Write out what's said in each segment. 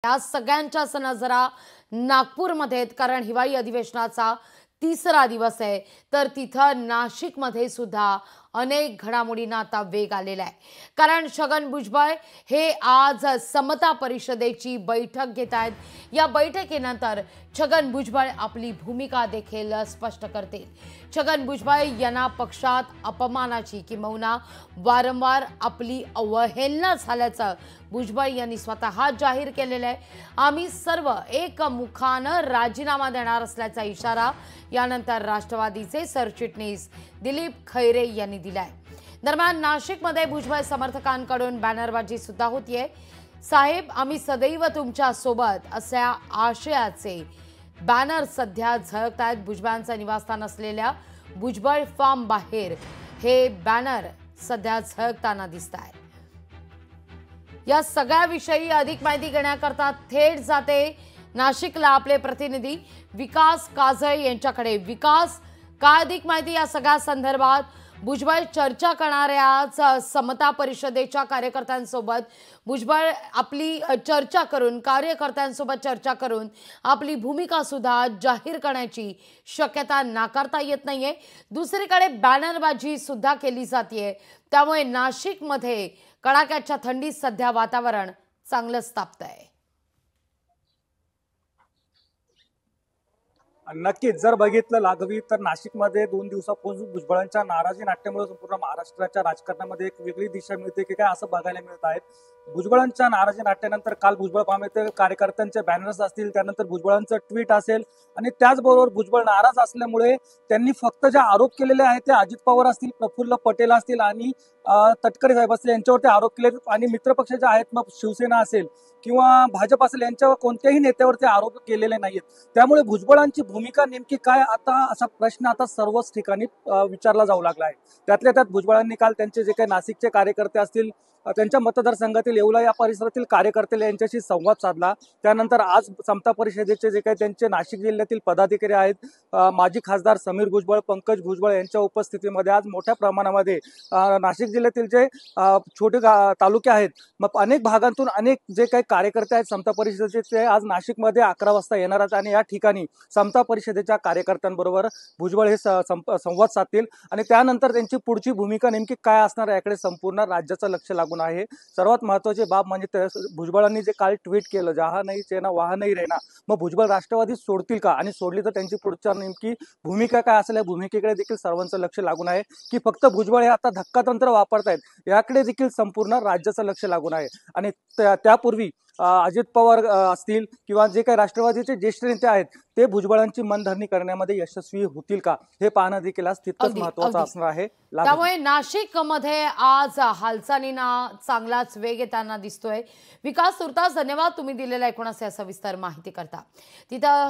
या सगळ्यांच्याच नजरा नागपूरमध्ये आहेत, कारण हिवाळी अधिवेशनाचा तिसरा दिवस आहे। तर तिथं नाशिकमध्ये सुद्धा अनेक घडामोडींना आता वेग आलेला आहे, कारण छगन भुजबळ हे आज समता परिषदेची बैठक घेत आहेत। या बैठकीनंतर छगन भुजबळ आपली भूमिका देखील स्पष्ट करतील। छगन भुजबळ यांना पक्षात अपमानाची किंवा वारंवार आपली अवहेलना झाल्याचं भुजबळ यांनी स्वतः जाहीर केलेलं आहे। आम्ही सर्व एकमुखानं राजीनामा देणार असल्याचा इशारा यानंतर राष्ट्रवादीचे सरचिटणीस दिलीप खैरे यांनी दिलाय। दरम्यान नाशिकमध्ये भुजबळ समर्थकांकडून बॅनरबाजी सुद्धा होतीये। साहेब आम्ही सदैव तुमच्या सोबत अशा आशयाचे बॅनर सध्या झळकत आहेत। भुजबळांचं निवासस्थान असलेल्या भुजबळ फार्म बाहेर हे बॅनर सध्या झळकताना दिसत आहेत। या सगळ्याविषयी अधिक माहिती घेण्याकरता थेट जाते नाशिकला आपले प्रतिनिधी विकास काजळे यांच्याकडे। विकास, काय अधिक माहिती या सगळ्या संदर्भात? भुजबळ चर्चा करणाऱ्याच समता परिषदेच्या कार्यकर्त्यांसोबत भुजबळ आपली चर्चा करून कार्यकर्त्यांसोबत चर्चा करून आपली भूमिका सुद्धा जाहीर करण्याची शक्यता नाकारता येत नाहीये। दुसरीकडे बॅनरबाजी सुद्धा केली जाते, त्यामुळे नाशिकमध्ये कडाक्याच्या थंडीत सध्या वातावरण चांगलंच तापतंय। नक्कीच जर बघितलं लागवी तर नाशिकमध्ये 2 दिवसापासून भुजबळांच्या नाराजी नाट्यामुळे संपूर्ण महाराष्ट्राच्या राजकारणामध्ये एक वेगळी दिशा मिळते की काय असं बघायला मिळत आहे। भुजबळांच्या नाराजी नाट्यानंतर काल भुजबळ फार्म येथे कार्यकर्त्यांचे बॅनर्स असतील, त्यानंतर भुजबळांचं ट्विट असेल आणि त्याचबरोबर भुजबळ नाराज असल्यामुळे त्यांनी फक्त जे आरोप केलेले आहेत ते अजित पवार असतील, प्रफुल्ल पटेल असतील आणि तटकरे साहेब असतील यांच्यावरती आरोप केले आणि मित्रपक्ष जे आहेत मग शिवसेना असेल किंवा भाजप असेल यांच्यावर कोणत्याही नेत्यावरती आरोप केलेले नाहीत। त्यामुळे भुजबळांची भूमिका नेमकी काय आता असा प्रश्न आता सर्वच ठिकाणी विचारला जाऊ लागला आहे। त्यातल्या त्यात भुजबळांनी काल त्यांचे जे काही नाशिकचे कार्यकर्ते असतील त्यांच्या मतदारसंघातील येवला या परिसरातील कार्यकर्ते यांच्याशी संवाद साधला। त्यानंतर आज समता परिषदेचे जे काही त्यांचे नाशिक जिल्ह्यातील पदाधिकारी आहेत, माजी खासदार समीर भुजबळ, पंकज भुजबळ यांच्या उपस्थितीमध्ये आज मोठ्या प्रमाणामध्ये नाशिक जिल्ह्यातील जे छोटे तालुके आहेत मग अनेक भागांतून अनेक जे काही कार्यकर्ते आहेत समता परिषदेचे ते आज नाशिकमध्ये 11 वाजता येणार आहेत आणि या ठिकाणी समता परिषदेच्या कार्यकर्त्यांबरोबर भुजबळ हे संवाद साधतील आणि त्यानंतर त्यांची पुढची भूमिका नेमकी काय असणार याकडे संपूर्ण राज्याचं लक्ष लागून आहे। सर्वात महत्त्वाची बाब म्हणजे भुजबळांनी जे काल ट्विट केलं, जहा नाही चेना वहा नाही रहना, मग भुजबळ राष्ट्रवादी सोडतील का आणि सोडली तर त्यांची पुढच्या नेमकी भूमिका काय असेल या भूमिकेकडे देखील सर्वांचं लक्ष लागून आहे की फक्त भुजबळ हे आता धक्कातंत्र वापरतायत याकडे देखील संपूर्ण राज्याचं लक्ष लागून आहे। आणि त्यापूर्वी अजित पवार असतील किंवा जे काही राष्ट्रवादीचे ज्येष्ठ नेते आहेत ते भुजबळांची मनधरणी करण्यामध्ये यशस्वी होतील का हे पाहणं देखील आज तितकंच महत्त्वाचं असणार आहे। त्यामुळे नाशिकमध्ये आज हालचालींना चांगलाच वेग येताना दिसतोय। विकास, तुर्तास धन्यवाद तुम्ही दिलेल्या एकूणच सविस्तर माहिती करता। तिथं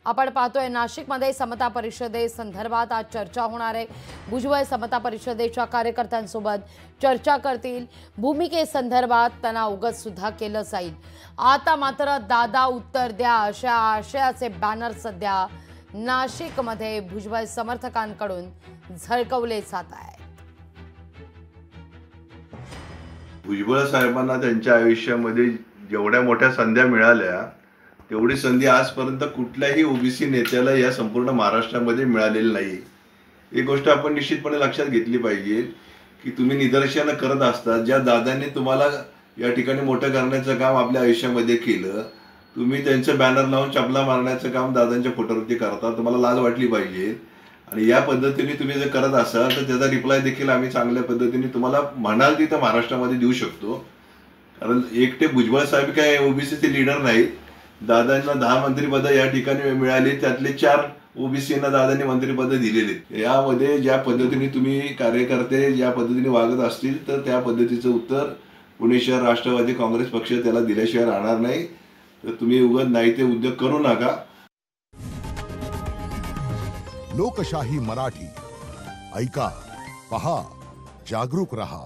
आपण पाहतोय नाशिकमध्ये समता परिषदेसंदर्भात आज चर्चा होणार आहे। भुजबळ समता परिषदेच्या कार्यकर्त्यांसोबत चर्चा करतील, भूमिकेसंदर्भात त्यांना अवगत सुद्धा केलं जाईल। आता मात्र दादा उत्तर द्या अशा आशयाचे बॅनर सध्या नाशिकमध्ये भुजबळ समर्थकांकडून झळकवले जात आहेत। भुजबळ साहेबांना त्यांच्या आयुष्यामध्ये जेवढ्या मोठ्या संध्या मिळाल्या तेवढी संधी आजपर्यंत कुठल्याही ओबीसी नेत्याला या संपूर्ण महाराष्ट्रामध्ये मिळालेली नाही। ही गोष्ट आपण निश्चितपणे लक्षात घेतली पाहिजे की तुम्ही निदर्शनं करत असता ज्या दादांनी तुम्हाला या ठिकाणी मोठं करण्याचं काम आपल्या आयुष्यामध्ये केलं, तुम्ही त्यांचं बॅनर लावून चपला मारण्याचं काम दादांच्या फोटोवरती करता, तुम्हाला लाज वाटली पाहिजे। आणि या पद्धतीने तुम्ही जर करत असाल तर त्याचा रिप्लाय देखील आम्ही चांगल्या पद्धतीने तुम्हाला म्हणाल तिथं महाराष्ट्रामध्ये देऊ शकतो। कारण एकटे भुजबळ साहेब काय ओबीसीचे लीडर नाहीत। दादांना 10 मंत्रिपद या ठिकाणी मिळाली, त्यातले 4 ओबीसीना दादांनी मंत्रिपद दिलेले। यामध्ये ज्या पद्धतीने तुम्ही कार्यकर्ते ज्या पद्धतीने वागत असतील तर त्या पद्धतीचं उत्तर पुणे शहर राष्ट्रवादी काँग्रेस पक्ष त्याला दिल्याशिवाय राहणार नाही। तर तुम्ही उगाच नाही ते उद्योग करू नका। लोकशाही मराठी ऐका, पहा, जागरूक रहा।